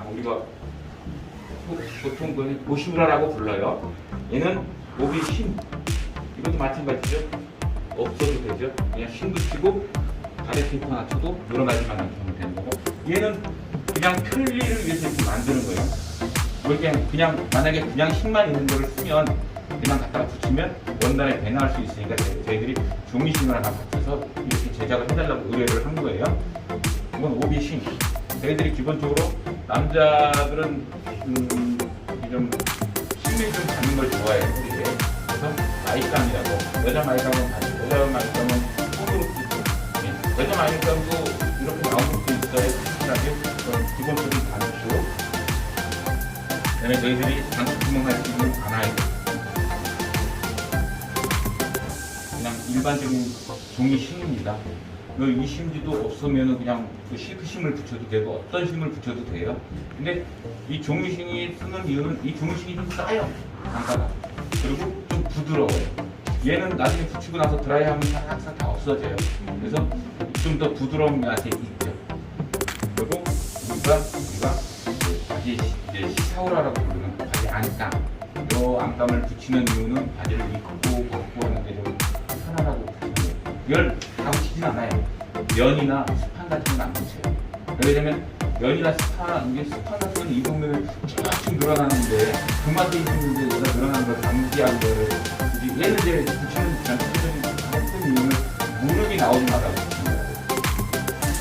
오비가 우리가 보통 그 보시브라라고 불러요. 얘는 오비 신. 이것도 마찬가지죠. 없어도 되죠. 그냥 신 붙이고 가래 테이프 하나 쳐도 여러 가지만 맞추면 되는 거고. 얘는 그냥 편리를 위해서 이렇게 만드는 거예요. 이렇게 그냥 만약에 그냥 신만 있는 거를 쓰면 그냥 갖다가 붙이면 원단에 배나할 수 있으니까 저희들이 종이신을 하나 붙여서 이렇게 제작을 해달라고 의뢰를 한 거예요. 이건 오비 신. 저희들이 기본적으로 남자들은 좀 힘을 좀 받는 걸 좋아해요. 우리에. 그래서 마이감이라고. 여자 마이감은 다르고 여자 마이감은 손으로 끼고 여자 마이감도 이렇게 나온 것도 있어요. 특별하게 기본적인 단추. 그다음에 저희들이 단추 구멍할 수 있는 바나이. 그냥 일반적인 종이 심입니다. 이 심지도 없으면 그냥 그 실크심을 붙여도 되고 어떤 심을 붙여도 돼요. 근데 이 종이심이 쓰는 이유는 이 종이심이 좀 싸요. 단가가. 그리고 좀 부드러워요. 얘는 나중에 붙이고 나서 드라이하면 싹싹 다 없어져요. 그래서 좀 더 부드러운 맛이 있죠. 그리고 우리가 바지 시사오라라고 부르는 바지 안감. 이 안감을 붙이는 이유는 바지를 입고 벗고 하는데 좀 편하라고 붙여요. 이걸 다 붙이진 않아요. 면이나 스판 같은 건 안 붙여요. 왜냐면 면이나 스판 같은 건 입으면 쫙 늘어나는데 그만큼 입는데 얘가 늘어나는 걸 방지한 거를 얘는 이제 붙이는 장점이 이유는 무릎이 나오지 말라고 붙이는 거예요.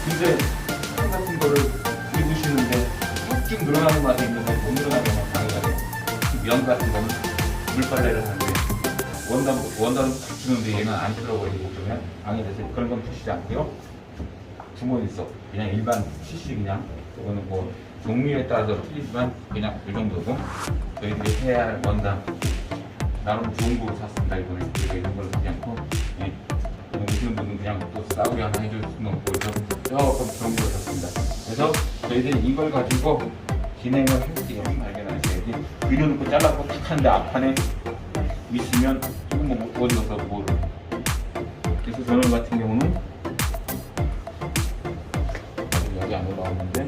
근데 스판 같은 거를 입으시는데 쭉쭉 늘어나는 맛이 있는데 못 늘어나게 하면 방해가 돼요. 면 같은 거는 물빨래를 하는데 원단을 붙이는데 얘는 안 들어버리고 그러면 방해돼서 그런 건 붙이지 않고요. 주머니 속 그냥 일반 CC 그냥 이거는 뭐 종류에 따라서 틀리지만 그냥 이 정도고 저희들이 해야 할 원단 나름 좋은 거로 샀습니다. 이번에 우리가 이런 걸 사지 않고 오시는 분은 그냥 또 싸우게 하나 해줄 수는 없고 그래서 조금 좋은 걸 샀습니다. 그래서 저희들이 이걸 가지고 진행을 할게요. 발견하셔야지 그려놓고 잘라고 탁 하는데 앞판에 있으면 조금 뭐 어디 가서 뭘 그래서 저는 같은 경우는 아직 여기 안 올라왔는데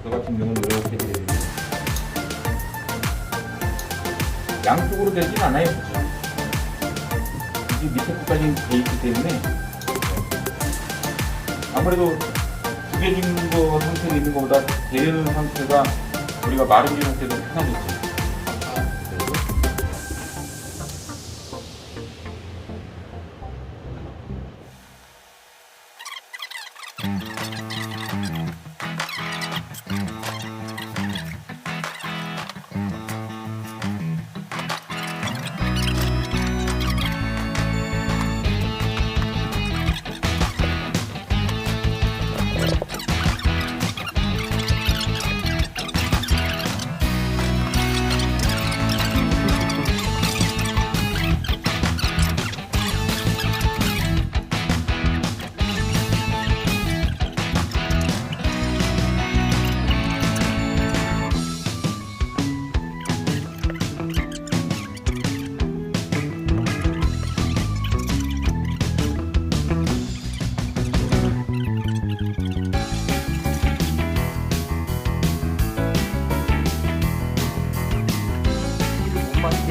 저 같은 경우는 이렇게 돼요. 양쪽으로 되진 않아요. 그렇죠? 이게 밑에 끝까지 돼 있기 때문에 아무래도 구겨진 거 상태로 있는 것보다 되는 상태가 우리가 마르기 상태도 편하겠죠.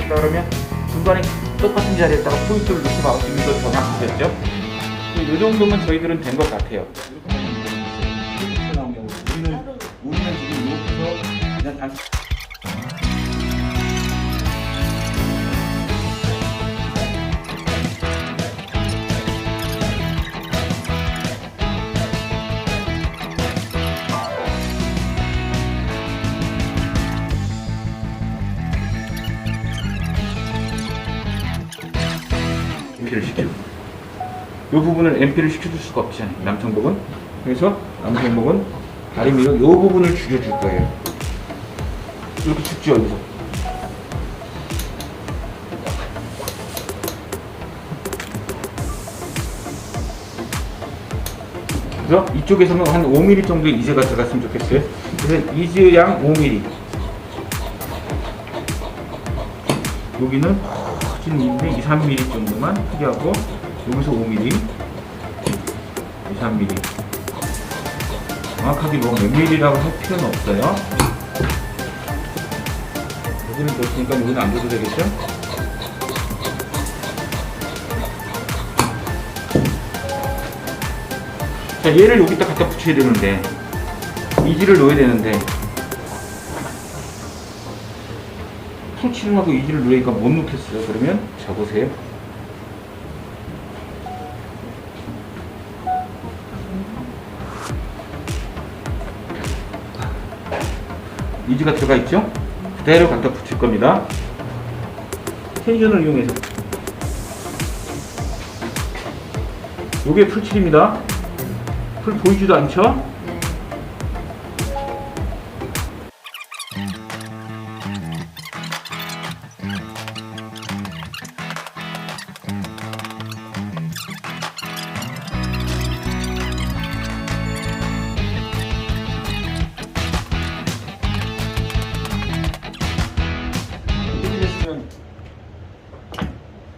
그러면 중간에 똑같은 자리에다가 포인트를 넣고 나오시는 걸 정확하셨죠? 이 정도면 저희들은 된 것 같아요. 우리는 지금 여기서 그냥 단순 MP를 시키고 이 부분을 MP를 시켜줄 수가 없잖아요. 남성복은. 그래서 남성복은 다리미로 이 부분을 줄여줄 거예요. 이렇게 춥죠 여기서. 그래서 이쪽에서는 한 5mm 정도의 이제가 들어갔으면 좋겠어요. 그래서 이제 양 5mm. 여기는 지금 2, 3mm 정도만 크게 하고 여기서 5mm, 2, 3mm 정확하게 뭐 몇 mm라고 할 필요는 없어요. 여기는 뒀으니까 여기는 안 둬도 되겠죠? 자, 얘를 여기다 갖다 붙여야 되는데 이지를 넣어야 되는데 풀칠을 하고 이지를 넣으니까 못 넣겠어요. 그러면 적으세요. 이지가 들어가 있죠? 그대로 갖다 붙일 겁니다. 텐션을 이용해서. 요게 풀칠입니다. 풀 보이지도 않죠? 이렇게 됐으면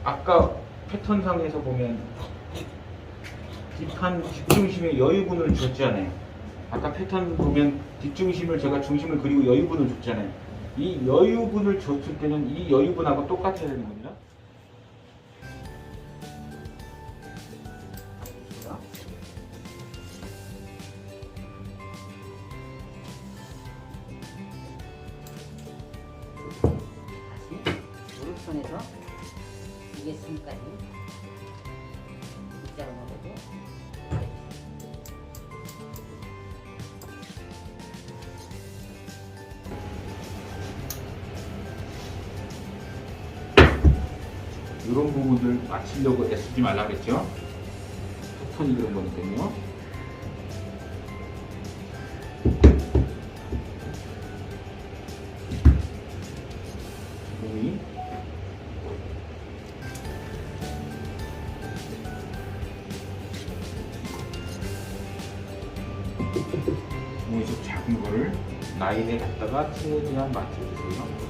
아까 패턴상에서 보면 뒷판 뒷중심에 여유분을 줬잖아요. 아까 패턴 보면 뒷중심을 제가 중심을 그리고 여유분을 줬잖아요. 이 여유분을 줬을 때는 이 여유분하고 똑같아야 되는 겁니다. 다시 오른손에서 이게 숨까지 일자로 먹어도 이런 부분들 맞추려고 애쓰지 말라 그랬죠? 패턴이 그런 거니까요. 몸이 몸이 좀 작은 거를 라인에 갖다가 최대한 맞춰주세요.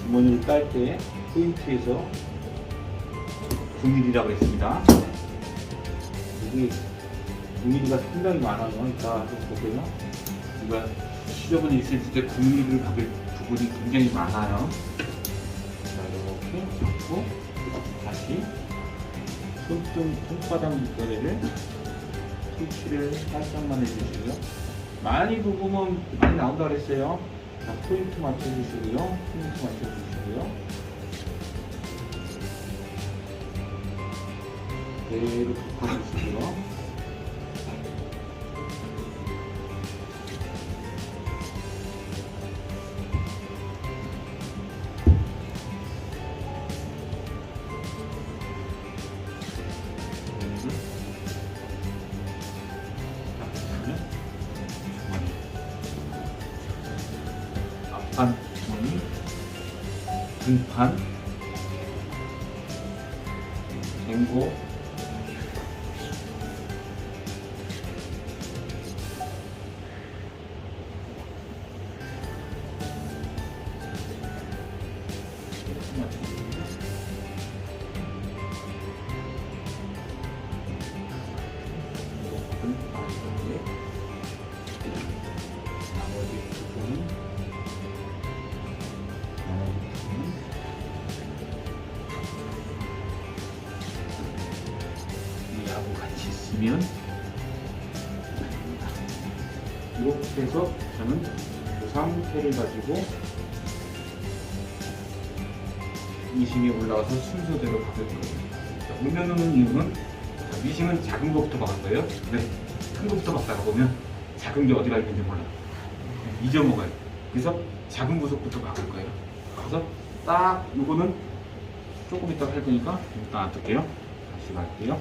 주머니를 딸 때 포인트에서 9mm라고 했습니다. 여기 9mm가 상당히 많아요. 자, 좀 보세요. 우리가 시접은 있을 때 9mm를 박을 부분이 굉장히 많아요. 자, 이렇게 잡고 다시 손바닥 밑거리를 터치를 살짝만 해주시고요. 많이 부으면 많이 나온다고 그랬어요. 자, 포인트 맞춰주시고요. 포인트 맞춰주시고요. 그대로 덮어주시고요. 앞판 주머니, 등판, 쟁고, 나머지 부분은 이하고 같이 있으면 이렇게 해서 저는 그 상태를 가지고 미싱에 올라가서 순서대로 박을 거예요. 올려놓는 이유는 미싱은 작은 것부터 박을 거예요. 근데 큰 것부터 박다가 보면 작은 게 어디가 있는지 몰라요. 잊어먹어요. 그래서 작은 구석부터 박을 거예요. 그래서 딱 요거는 조금 이따 할 거니까 일단 놔둘게요. 다시 갈게요.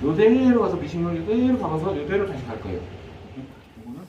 요대로 가서 미싱을 요대로 박아서 요대로 다시 갈 거예요. 요거는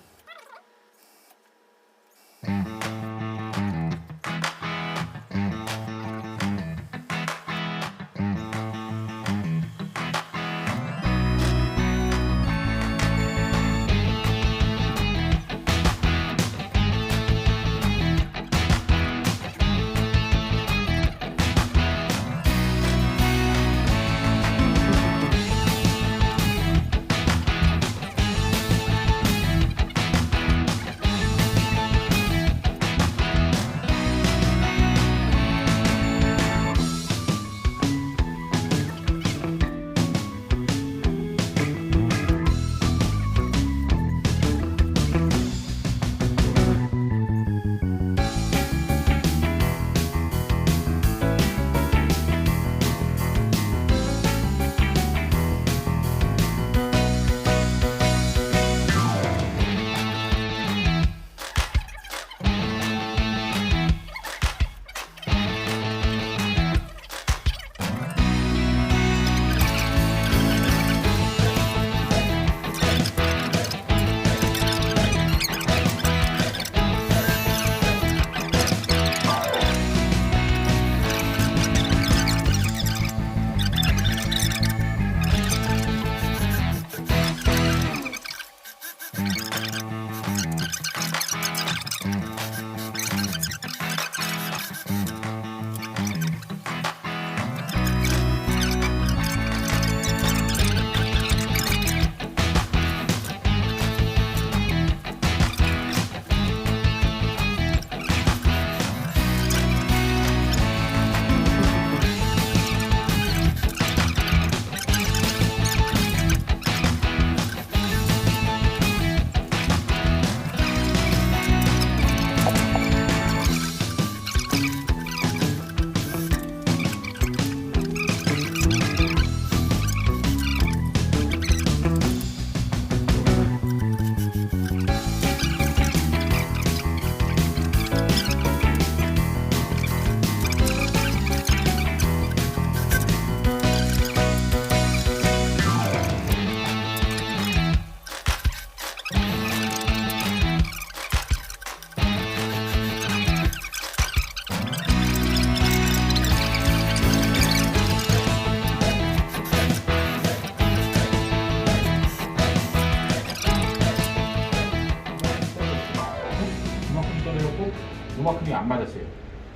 요만큼이 안 맞았어요.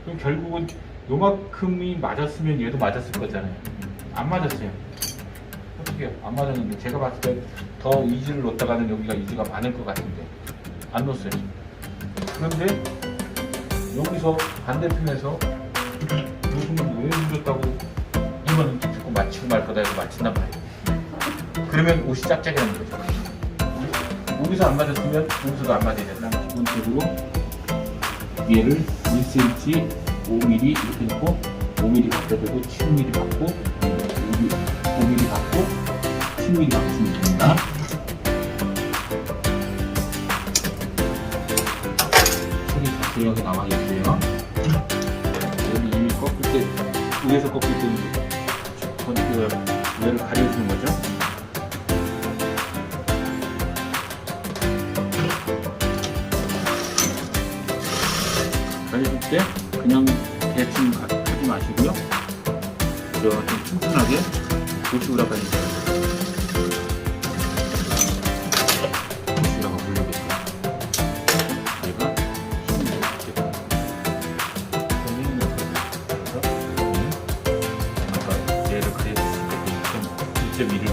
그럼 결국은 요만큼이 맞았으면 얘도 맞았을 거잖아요. 안 맞았어요. 어떻게 해요? 안 맞았는데 제가 봤을 때 더 이지를 놓다가는 여기가 이지가 많을 것 같은데 안 놓았어요. 그런데 여기서 반대편에서 요즘은 왜 늦었다고 이만 듣고 맞히고 말 거다 해서 맞힌단 말이에요. 그러면 옷이 짝짝이라는 거죠. 여기서 안 맞았으면 여기서도 안 맞아야 된다. 기본적으로 얘를 1cm, 5mm 이렇게 놓고 5mm 갖다 대고 7mm 받고 여기 5mm 받고 7mm 받으시면 됩니다. 색이 자세하게 나와 있어요. 여기 이미 꺾을 때 위에서 꺾을 때 얘를 가려주는 거죠. 가려줄 때 그냥 대충 하지 마시고요. 좀 튼튼하게 보시고라 가지고 보시라고 불러겠어요. 얘가 힘이 없게 아까 얘를 가려줬을 때 2.1을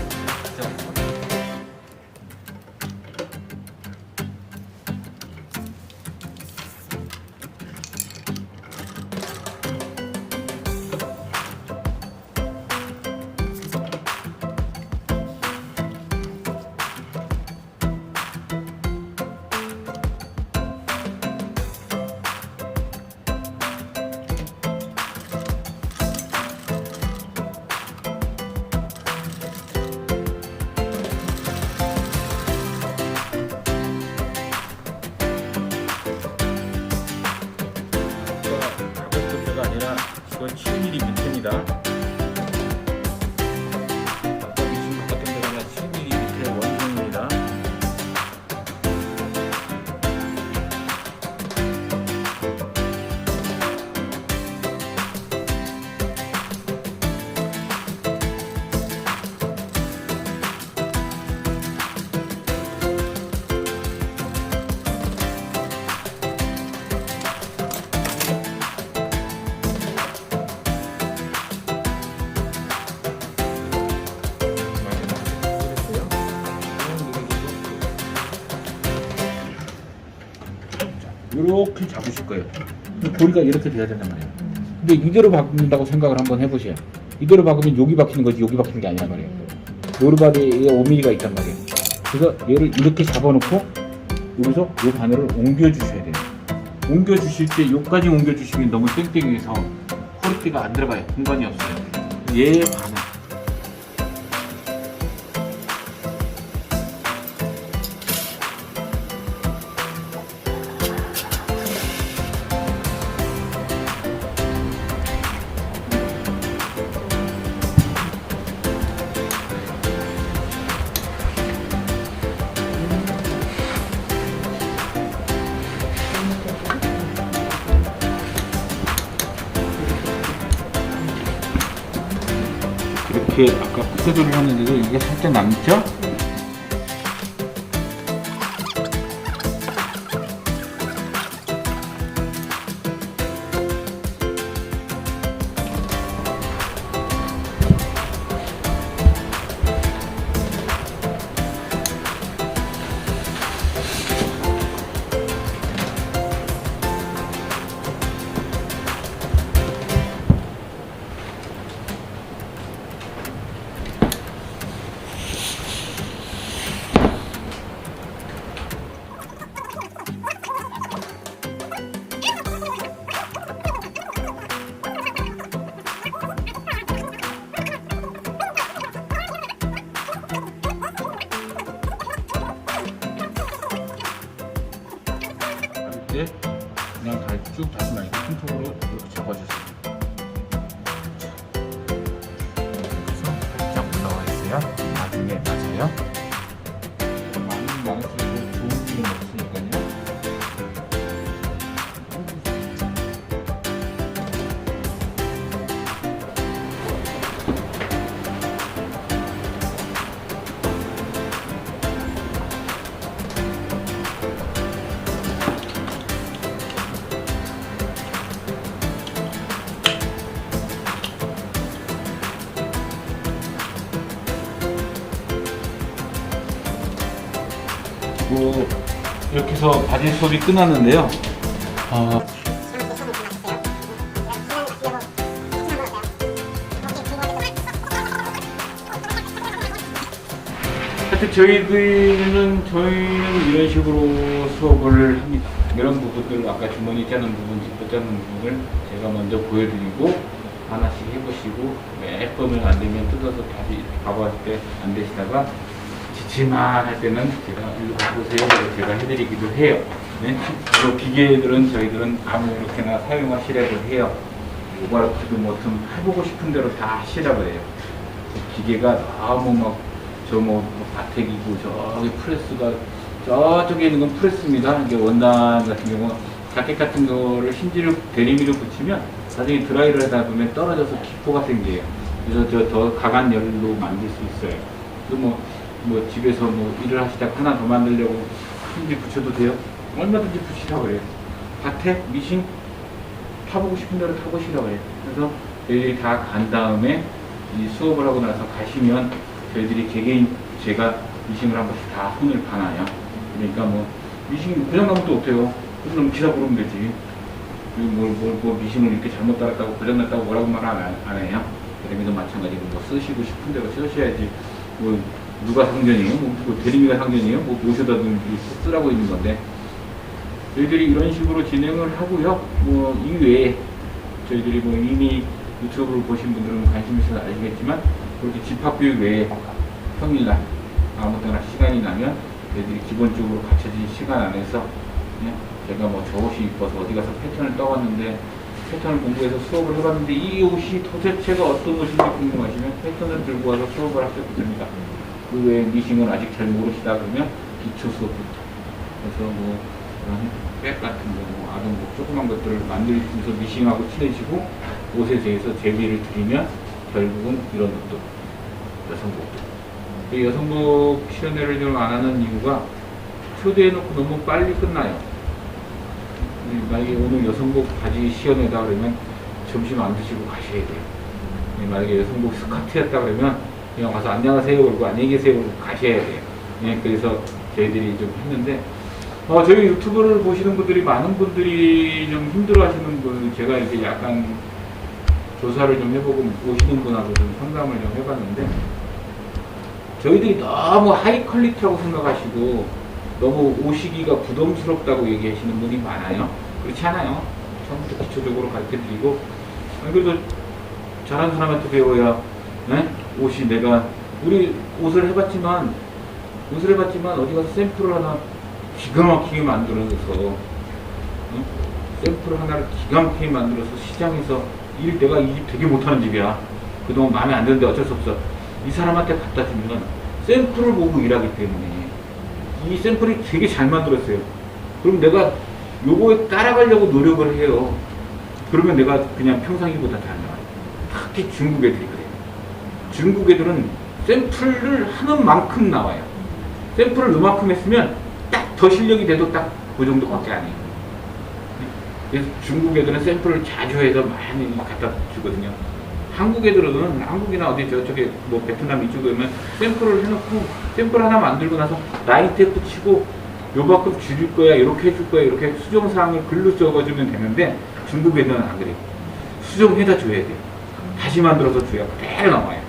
이건 7mm 밑입니다. 아까 미신 같은 데가 7mm 밑에 원형입니다. 이렇게 잡으실 거예요. 고리가 이렇게 돼야 된단 말이에요. 근데 이대로 박는다고 생각을 한번 해보세요. 이대로 박으면 여기 박히는 거지 여기 박히는 게 아니란 말이에요. 노르발에 5mm가 있단 말이에요. 그래서 얘를 이렇게 잡아놓고 여기서 이 바늘을 옮겨주셔야 돼요. 옮겨주실 때 여기까지 옮겨주시면 너무 땡땡해서 허리띠가 안 들어가요. 공간이 없어요. 얘 바늘 이렇게 아까 끝에도를 했는데도 이게 살짝 남죠? 때 그냥 쭉 다시 말고 손톱으로 이렇게 잡아주세요. 그래서 살짝 올라와 있어요. 나중에 맞아요. 많이 많을수록 좋은 기운이 없으니까요. 그리고 이렇게 해서 바지 수업이 끝났는데요. 하여튼 저희는 이런 식으로 수업을 합니다. 이런 부분들, 아까 주머니 짜는 부분, 지퍼 짜는 부분을 제가 먼저 보여드리고 하나씩 해보시고 몇 번을 안 되면 뜯어서 다시 이렇게 봐봤을 때 안 되시다가 지칠만 할 때는 제가 일로 가보세요. 제가 해드리기도 해요. 네? 그리고 기계들은 저희들은 아무렇게나 사용하시라고 해요. 오바로크도 뭐좀 해보고 싶은 대로 다 하시라고 해요. 기계가 너무 막 바텍이고 저기 프레스가 저쪽에 있는 건 프레스입니다. 이게 원단 같은 경우 자켓 같은 거를 심지를 데리미를 붙이면 나중에 드라이를 하다 보면 떨어져서 기포가 생겨요. 그래서 저 더 강한 열로 만들 수 있어요. 또 뭐 집에서 일을 하시다가 하나 더 만들려고 심지 붙여도 돼요. 얼마든지 붙이라고 해요. 바텍, 미싱 타보고 싶은 대로 타보시라고 해요. 그래서 저희들이 다 간 다음에 이 수업을 하고 나서 가시면 저희들이 개개인 제가 미싱을 한 번씩 다 손을 봐놔요. 그러니까 미싱 그냥 가면 또 어때요? 그럼 기사 부르면 되지. 미싱을 이렇게 잘못 달았다고 고장났다고 뭐라고 말 안 해요. 대리미도 마찬가지고 쓰시고 싶은 대로 쓰셔야지. 누가 상전이에요? 대리미가 상전이에요? 모셔다 쓰라고 있는 건데. 저희들이 이런 식으로 진행을 하고요. 이외에 저희들이 이미 유튜브를 보신 분들은 관심 있어서 아시겠지만 그렇게 집합교육 외에 평일날 아무 때나 시간이 나면 저희들이 기본적으로 갖춰진 시간 안에서 제가 저 옷이 이뻐서 어디 가서 패턴을 떠왔는데 패턴을 공부해서 수업을 해봤는데 이 옷이 도대체가 어떤 옷인지 궁금하시면 패턴을 들고 와서 수업을 하셔도 됩니다. 그 외에 미싱을 아직 잘 모르시다 그러면 기초 수업부터 그래서 그런 백 같은 거, 아동복 조그만 것들을 만들면서 미싱하고 친해지고 옷에 대해서 제비를 드리면 결국은 이런 옷도 여성복도. 여성복 시연회를 좀 안 하는 이유가 초대해놓고 너무 빨리 끝나요. 만약에 오늘 여성복 바지 시연회다 그러면 점심 안 드시고 가셔야 돼요. 만약에 여성복 스커트였다 그러면 그냥 와서 안녕하세요 그러고 안녕히 계세요 그러고 가셔야 돼요. 그래서 저희들이 좀 했는데 저희 유튜브를 보시는 분들이 많은 분들이 좀 힘들어 하시는 분 제가 이렇게 약간 조사를 좀 해보고 오시는 분하고 좀 상담을 좀 해봤는데 저희들이 너무 하이 퀄리티라고 생각하시고 너무 오시기가 부담스럽다고 얘기하시는 분이 많아요. 그렇지 않아요. 처음부터 기초적으로 가르쳐드리고 그래도 잘하는 사람한테 배워야 옷이 내가 우리 옷을 해봤지만 어디 가서 샘플을 하나 기가 막히게 만들어서 샘플 하나를 기가 막히게 만들어서 시장에서 내가 이 집 되게 못하는 집이야. 그동안 마음에 안 드는데 어쩔 수 없어. 이 사람한테 갖다 주면 샘플을 보고 일하기 때문에 이 샘플이 되게 잘 만들었어요. 그럼 내가 요거에 따라가려고 노력을 해요. 그러면 내가 그냥 평상시보다 잘 나와요. 특히 중국 애들이 그래요. 중국 애들은 샘플을 하는 만큼 나와요. 샘플을 요만큼 했으면 딱 더 실력이 돼도 딱 그 정도밖에 안 해요. 그래서 중국 애들은 샘플을 자주 해서 많이 갖다 주거든요. 한국 애들은 한국이나 어디 저쪽에 베트남 이쪽에 오면 샘플을 해놓고 샘플 하나 만들고 나서 라인 테이프 치고 요만큼 줄일 거야 이렇게 해줄 거야 이렇게 수정사항을 글로 적어주면 되는데 중국 애들은 안 그래요. 수정해다 줘야 돼요. 다시 만들어서 줘야 그대로 나와요.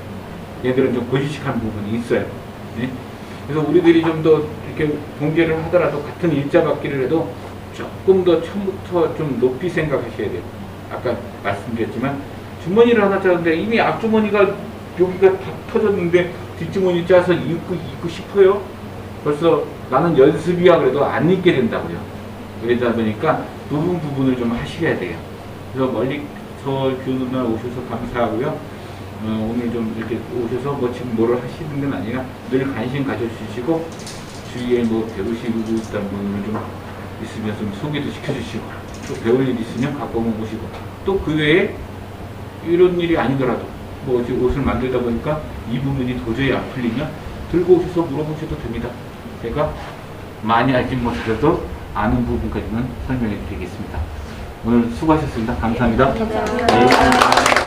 얘들은 좀 고지식한 부분이 있어요. 네? 그래서 우리들이 좀 더 이렇게 공개를 하더라도 같은 일자 받기를 해도 조금 더 처음부터 좀 높이 생각하셔야 돼요. 아까 말씀드렸지만 주머니를 하나 짜는데 이미 앞주머니가 여기가 다 터졌는데 뒷주머니 짜서 입고 싶어요? 벌써 나는 연습이야 그래도 안 입게 된다고요. 그러다 보니까 부분을 좀 하셔야 돼요. 그래서 멀리 저 교훈날 오셔서 감사하고요. 오늘 좀 이렇게 오셔서 지금 뭐를 하시는 건 아니라 늘 관심 가져주시고 주위에 배우시고 있다는 분을 좀 있으면 좀 소개도 시켜주시고 또 배울 일 있으면 갖고 오시고 또 그 외에 이런 일이 아니더라도 지금 옷을 만들다 보니까 이 부분이 도저히 안 풀리면 들고 오셔서 물어보셔도 됩니다. 제가 많이 알지 못해도 아는 부분까지는 설명해 드리겠습니다. 오늘 수고하셨습니다. 감사합니다. 네.